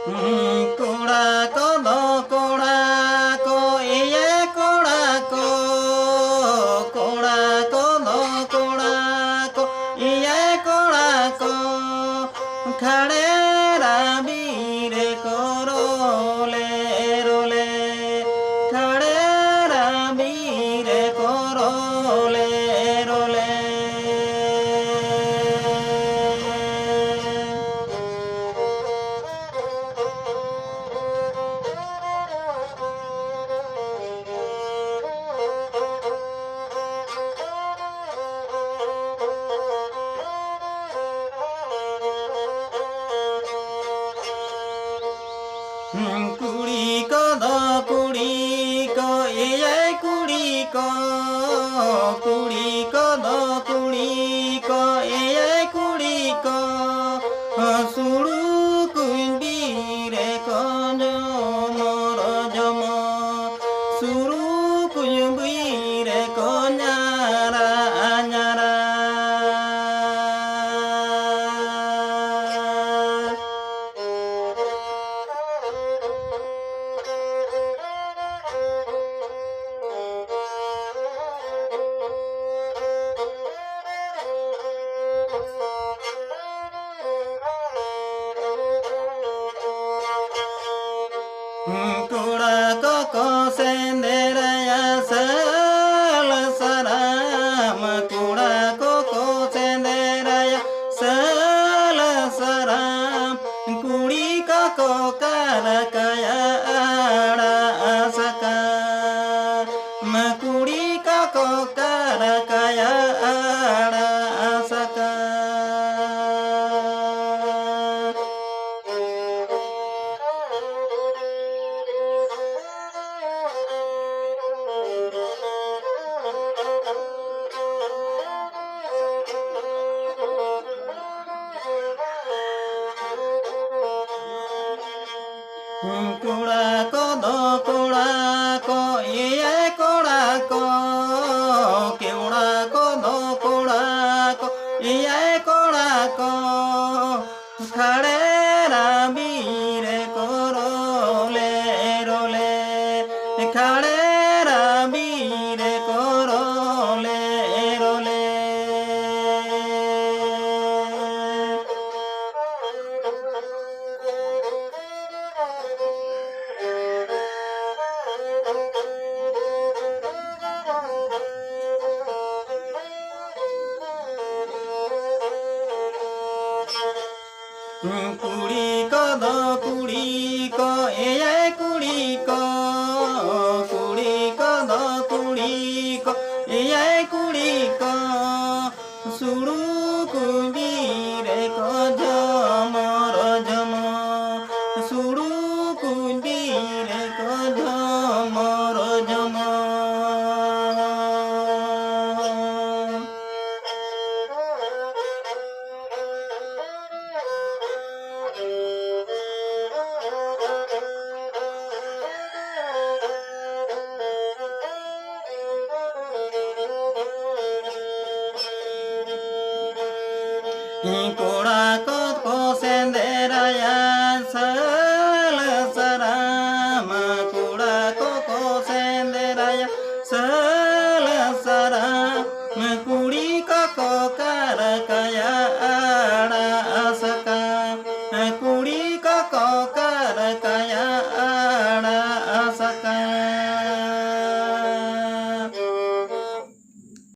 Kura ko do kura ko iye kura ko do kura ko iye kura ko khade rabire ko role role khade rabire ko role role Kuड़ी को दो कुड़ी को ये कुड़ी को दो कुड़ी को ये कुड़ी को सुड़ू कुंडी रे को जो मोर जमो सुड़ू कुंडी रे को न्यारा न्यारा Kura ko senderaya sal saram Kura ko senderaya sal saram Kuri ko karakaya ada asaka Kuri ko karakaya ada asaka Kura ko do kura ko iye kura ko kura ko do kura ko iye kura ko khade rabire ko role role khade rabire ko role role कुड़ी को दो कुड़ी को ये कुड़ी को दो कुड़ी को ये कुड़ी को सुड़ू कुंडी रे को झमर झमो सुड़ू कुंडी रे को झमर झमो Kura ko senderaya sal saram Kura ko senderaya sal saram Kuri ko karakaya ada asaka Kuri ko karakaya ada asaka